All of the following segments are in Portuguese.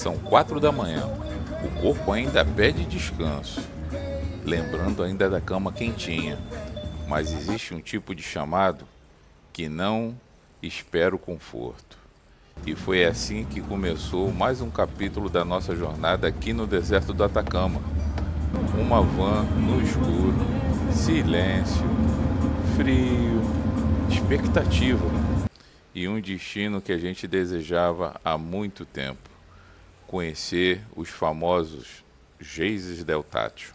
São 4 da manhã. O corpo ainda pede descanso, lembrando ainda da cama quentinha. Mas existe um tipo de chamado que não espera o conforto. E foi assim que começou mais um capítulo da nossa jornada aqui no deserto do Atacama. Uma van no escuro, silêncio, frio, expectativa e um destino que a gente desejava há muito tempo: conhecer os famosos Geysers del Tátil.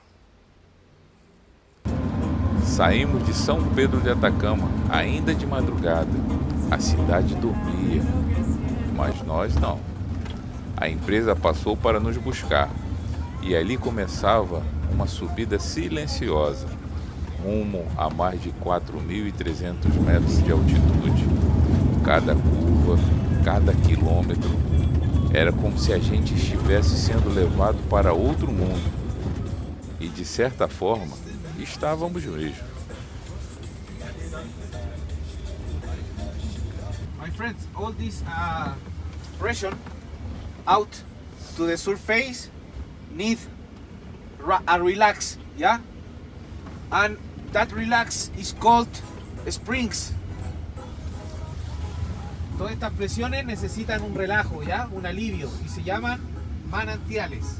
Saímos de São Pedro de Atacama ainda de madrugada. A cidade dormia, mas nós não. A empresa passou para nos buscar e ali começava uma subida silenciosa, rumo a mais de 4.300 metros de altitude. Cada curva, cada quilômetro, era como se a gente estivesse sendo levado para outro mundo. E de certa forma, estávamos mesmo. My friends, all this pressure out to the surface need a relax, yeah? And that relax is called springs. Todas estas presiones necesitan un relajo, ¿ya? Un alivio, y se llaman manantiales.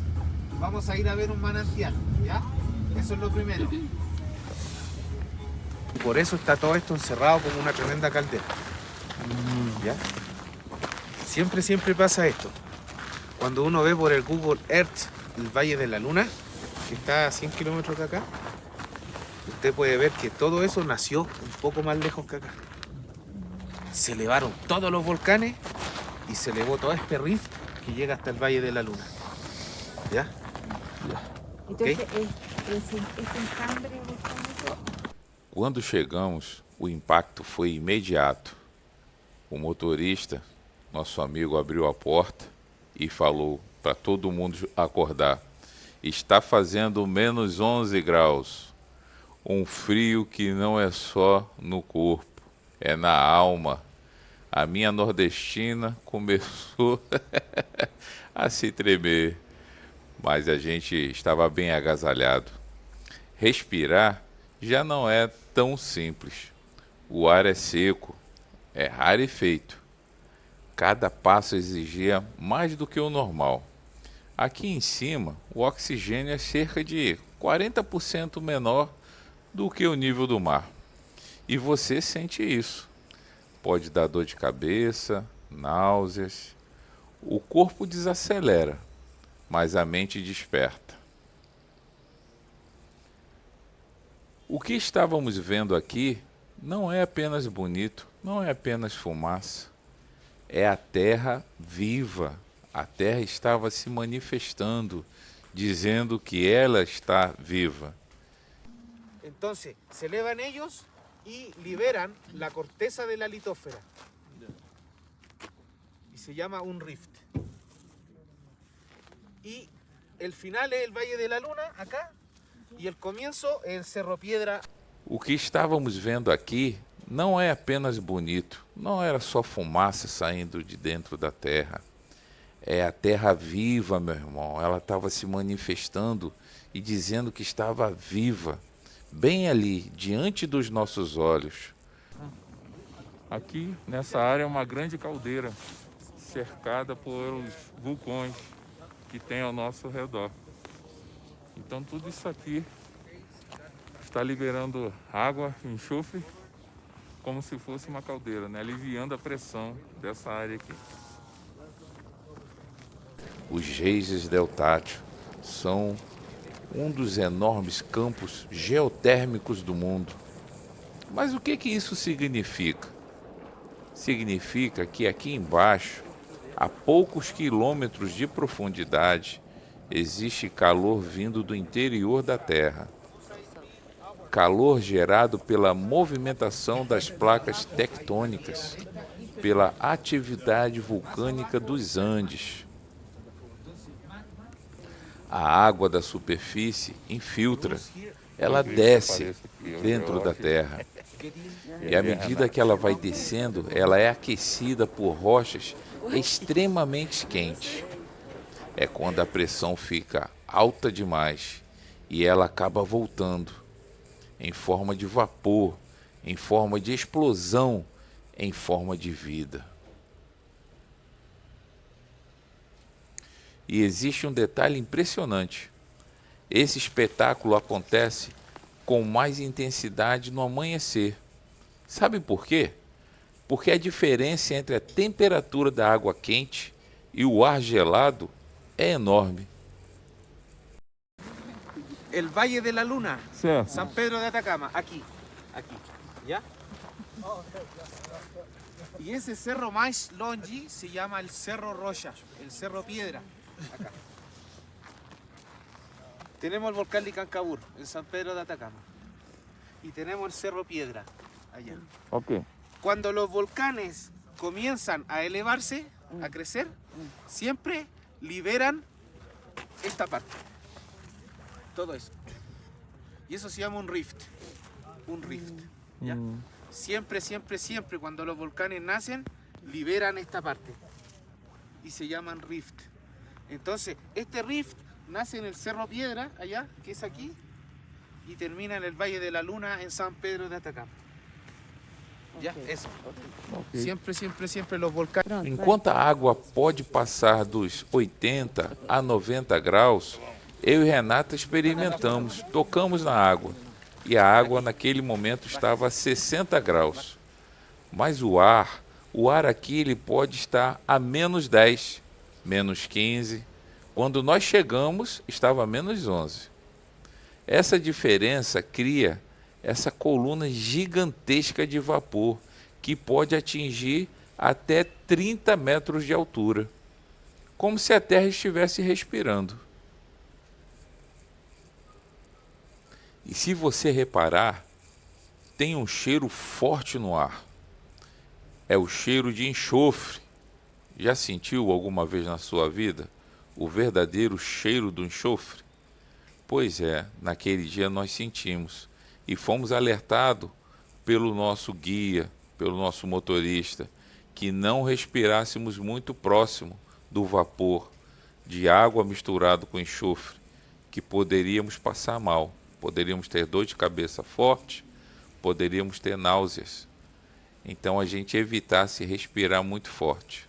Vamos a ir a ver un manantial, ¿ya? Eso es lo primero. Por eso está todo esto encerrado como una tremenda caldera. ¿Ya? Siempre pasa esto. Cuando uno ve por el Google Earth el Valle de la Luna, que está a 100 kilómetros de acá, usted puede ver que todo eso nació un poco más lejos que acá. Se elevaron todos los volcanes y se elevó todo este rift que llega hasta el Valle de la Luna. ¿Ya? Entonces, Ok. esse enjambre volcánico. Quando chegamos, o impacto foi imediato. O motorista, nosso amigo, abriu a porta e falou para todo mundo acordar: está fazendo menos 11 graus. Um frio que não é só no corpo, é na alma. A minha nordestina começou a se tremer, mas a gente estava bem agasalhado. Respirar já não é tão simples. O ar é seco, é rarefeito. Cada passo exigia mais do que o normal. Aqui em cima, o oxigênio é cerca de 40% menor do que o nível do mar. E você sente isso. Pode dar dor de cabeça, náuseas. O corpo desacelera, mas a mente desperta. O que estávamos vendo aqui não é apenas bonito, não é apenas fumaça. É a terra viva. A terra estava se manifestando, dizendo que ela está viva. Entonces, se elevan ellos y liberan la corteza de la litósfera. Y se llama un rift. Y el final es el Valle de la Luna, acá, y el comienzo es el Cerro Piedra. O que estávamos vendo aqui não é apenas bonito, não era só fumaça saindo de dentro da terra. É a terra viva, meu irmão. Ela estava se manifestando e dizendo que estava viva, bem ali, diante dos nossos olhos. Aqui, nessa área, é uma grande caldeira, cercada por vulcões que tem ao nosso redor. Então tudo isso aqui está liberando água, enxofre, como se fosse uma caldeira, né? Aliviando a pressão dessa área aqui. Os Geysers del Tátil são um dos enormes campos geotérmicos do mundo. Mas o que isso significa? Significa que aqui embaixo, a poucos quilômetros de profundidade, existe calor vindo do interior da Terra. Calor gerado pela movimentação das placas tectônicas, pela atividade vulcânica dos Andes. A água da superfície infiltra, ela desce dentro da terra. E à medida que ela vai descendo, ela é aquecida por rochas extremamente quentes. é quando a pressão fica alta demais e ela acaba voltando em forma de vapor, em forma de explosão, em forma de vida. E existe um detalhe impressionante. Esse espetáculo acontece com mais intensidade no amanhecer. Sabe por quê? Porque a diferença entre a temperatura da água quente e o ar gelado é enorme. El Valle de la Luna, Certo. San Pedro de Atacama, aquí, ¿ya? Y ese cerro más longe se llama el Cerro Rocha, el Cerro Piedra, acá. Tenemos el volcán Licancabur, en San Pedro de Atacama. Y tenemos el Cerro Piedra, allá. Ok. Cuando los volcanes comienzan a elevarse, a crecer, siempre liberan esta parte. Todo eso. Y eso se llama un rift. Un rift. ¿Ya? Siempre, siempre, siempre cuando los volcanes nacen, liberan esta parte. Y se llaman rift. Entonces, este rift nace en el Cerro Piedra, allá, que es aquí, y termina en el Valle de la Luna, en San Pedro de Atacama. ¿Ya? Eso. Siempre, siempre, siempre los volcanes. Pronto, vai. Enquanto a água pode passar dos 80 a 90 graus, eu e Renata experimentamos, tocamos na água. E a água naquele momento estava a 60 graus. Mas o ar aqui ele pode estar a menos 10, menos 15. Quando nós chegamos, estava a menos 11. Essa diferença cria essa coluna gigantesca de vapor que pode atingir até 30 metros de altura, como se a Terra estivesse respirando. E se você reparar, tem um cheiro forte no ar. É o cheiro de enxofre. Já sentiu alguma vez na sua vida o verdadeiro cheiro do enxofre? Pois é, naquele dia nós sentimos e fomos alertados pelo nosso guia, pelo nosso motorista, que não respirássemos muito próximo do vapor de água misturado com enxofre, que poderíamos passar mal, poderíamos ter dor de cabeça forte, poderíamos ter náuseas. Então a gente evitasse respirar muito forte.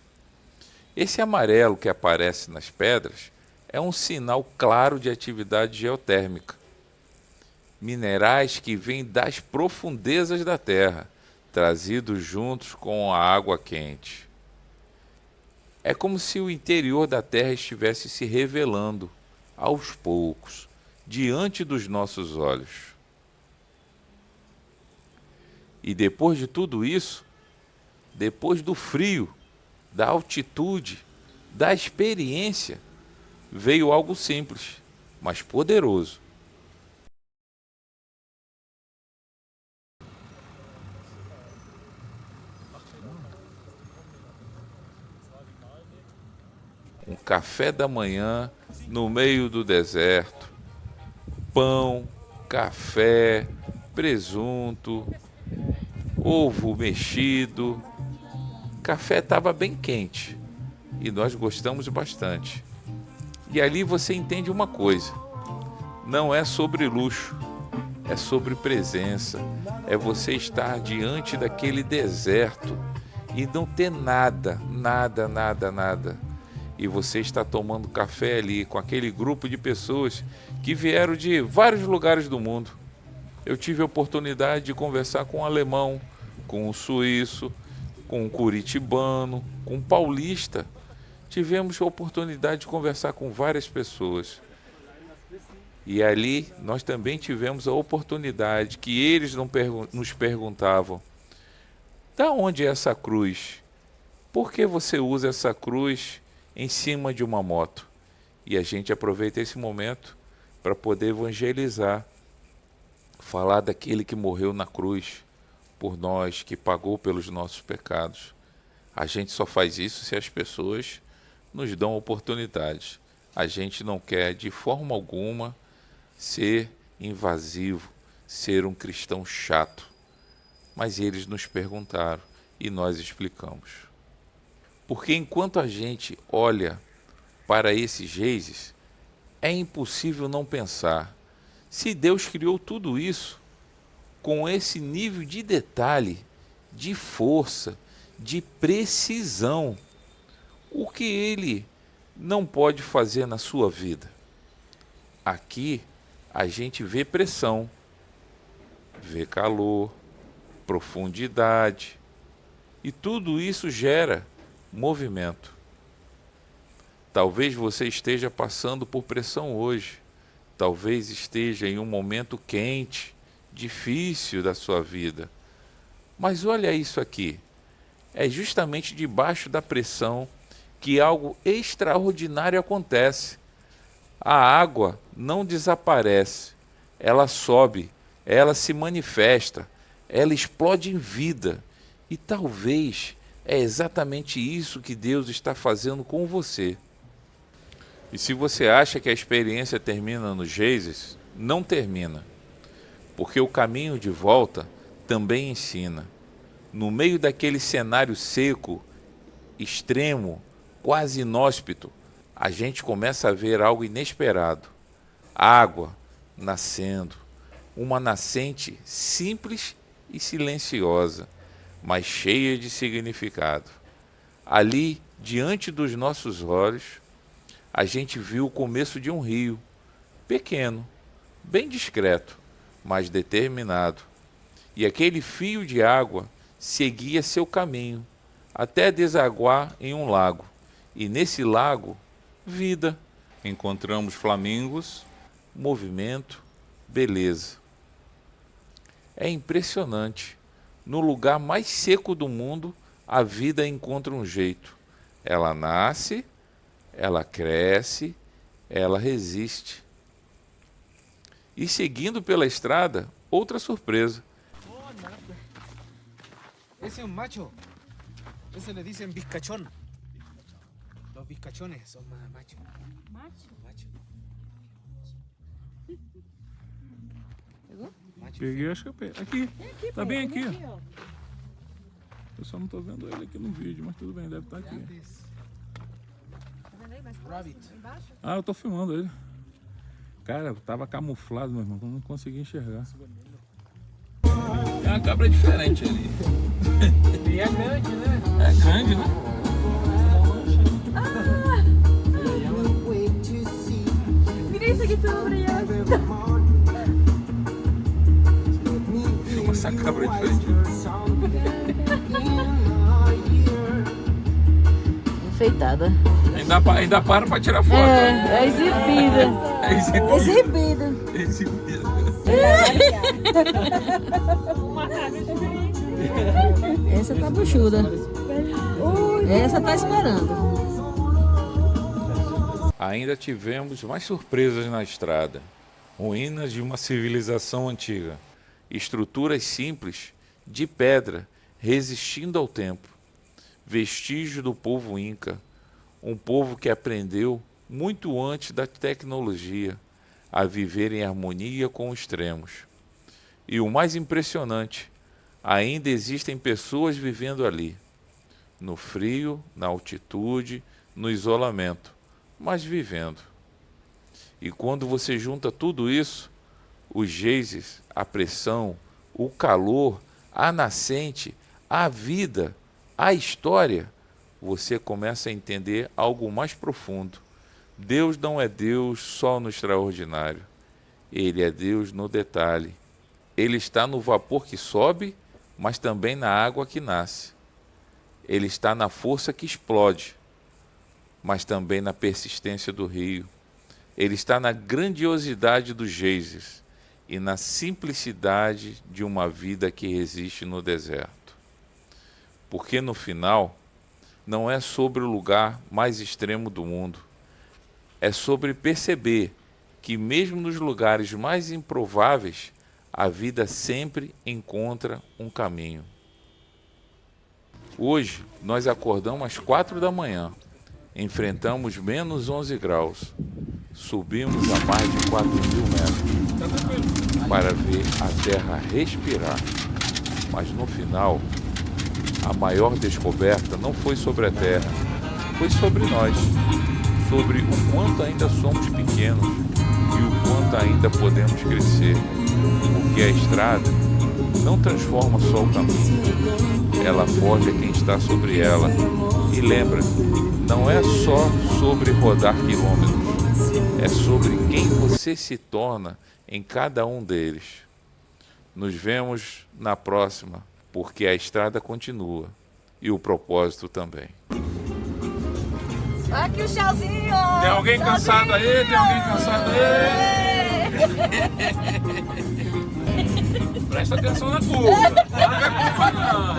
Esse amarelo que aparece nas pedras é um sinal claro de atividade geotérmica. Minerais que vêm das profundezas da Terra, trazidos juntos com a água quente. É como se o interior da Terra estivesse se revelando, aos poucos, diante dos nossos olhos. E depois de tudo isso, depois do frio, da altitude, da experiência, veio algo simples, mas poderoso. Um café da manhã no meio do deserto, pão, café, presunto, ovo mexido. O café estava bem quente e nós gostamos bastante. E ali você entende uma coisa: não é sobre luxo, é sobre presença. É você estar diante daquele deserto e não ter nada, nada, nada, nada. E você está tomando café ali com aquele grupo de pessoas que vieram de vários lugares do mundo. Eu tive a oportunidade de conversar com um alemão, com um suíço, com um curitibano, com um paulista. Tivemos a oportunidade de conversar com várias pessoas. E ali nós também tivemos a oportunidade que eles nos perguntavam: da onde é essa cruz? Por que você usa essa cruz em cima de uma moto? E a gente aproveita esse momento para poder evangelizar, falar daquele que morreu na cruz por nós, que pagou pelos nossos pecados. A gente só faz isso se as pessoas nos dão oportunidade. A gente não quer de forma alguma ser invasivo, ser um cristão chato. Mas eles nos perguntaram e nós explicamos. Porque enquanto a gente olha para esses geysers, é impossível não pensar: se Deus criou tudo isso com esse nível de detalhe, de força, de precisão, o que Ele não pode fazer na sua vida? Aqui a gente vê pressão, vê calor, profundidade, e tudo isso gera movimento. Talvez você esteja passando por pressão hoje, talvez esteja em um momento quente, difícil da sua vida. Mas olha isso aqui, é justamente debaixo da pressão que algo extraordinário acontece. A água não desaparece, ela sobe, ela se manifesta, ela explode em vida. E talvez é exatamente isso que Deus está fazendo com você. E se você acha que a experiência termina nos geysers, não termina. Porque o caminho de volta também ensina. No meio daquele cenário seco, extremo, quase inóspito, a gente começa a ver algo inesperado. Água nascendo, uma nascente simples e silenciosa, mas cheia de significado. Ali, diante dos nossos olhos, a gente viu o começo de um rio, pequeno, bem discreto, mas determinado. E aquele fio de água seguia seu caminho, até desaguar em um lago. E nesse lago, vida. Encontramos flamingos, movimento, beleza. É impressionante. No lugar mais seco do mundo, a vida encontra um jeito. Ela nasce, ela cresce, ela resiste. E seguindo pela estrada, outra surpresa. Ese es un macho. Ese le dicen vizcachón. Los vizcachones son más machos. Macho? Macho. Pegou? Macho. Peguei, acho que eu peguei. Aqui, tá Pega, bem vem aqui. ó. Eu só não tô vendo ele aqui no vídeo, mas tudo bem, deve estar aqui. Grandes. Tá vendo aí mais Rabbit. próximo? Embaixo? Ah, eu tô filmando ele. Cara, tava camuflado, meu irmão, eu não consegui enxergar. Tem uma cabra diferente ali. E é grande, né? É grande, né? Mira isso aqui tudo brilhante. Filma essa cabra diferente. Enfeitada. Ainda para pra tirar foto. É exibida. É exibido. Exibida. É exibido. Essa tá buchuda. Essa tá esperando. Ainda tivemos mais surpresas na estrada. Ruínas de uma civilização antiga. Estruturas simples, de pedra, resistindo ao tempo. Vestígio do povo Inca. Um povo que aprendeu, muito antes da tecnologia, a viver em harmonia com os extremos. E o mais impressionante, ainda existem pessoas vivendo ali. No frio, na altitude, no isolamento, mas vivendo. E quando você junta tudo isso, os geysers, a pressão, o calor, a nascente, a vida, a história, você começa a entender algo mais profundo. Deus não é Deus só no extraordinário. Ele é Deus no detalhe. Ele está no vapor que sobe, mas também na água que nasce. Ele está na força que explode, mas também na persistência do rio. Ele está na grandiosidade dos geysers e na simplicidade de uma vida que resiste no deserto. Porque no final, não é sobre o lugar mais extremo do mundo, é sobre perceber que mesmo nos lugares mais improváveis, a vida sempre encontra um caminho. Hoje, nós acordamos às 4 da manhã, enfrentamos menos 11 graus, subimos a mais de 4.000 metros para ver a Terra respirar. Mas no final, a maior descoberta não foi sobre a Terra, foi sobre nós. sobre o quanto ainda somos pequenos e o quanto ainda podemos crescer, porque a estrada não transforma só o caminho, ela forja quem está sobre ela. E lembra, não é só sobre rodar quilômetros, é sobre quem você se torna em cada um deles. Nos vemos na próxima, porque a estrada continua e o propósito também. Aqui o tchauzinho! Tem alguém cansado aí? Tem alguém cansado aí? Presta atenção na curva. Não larga a curva não.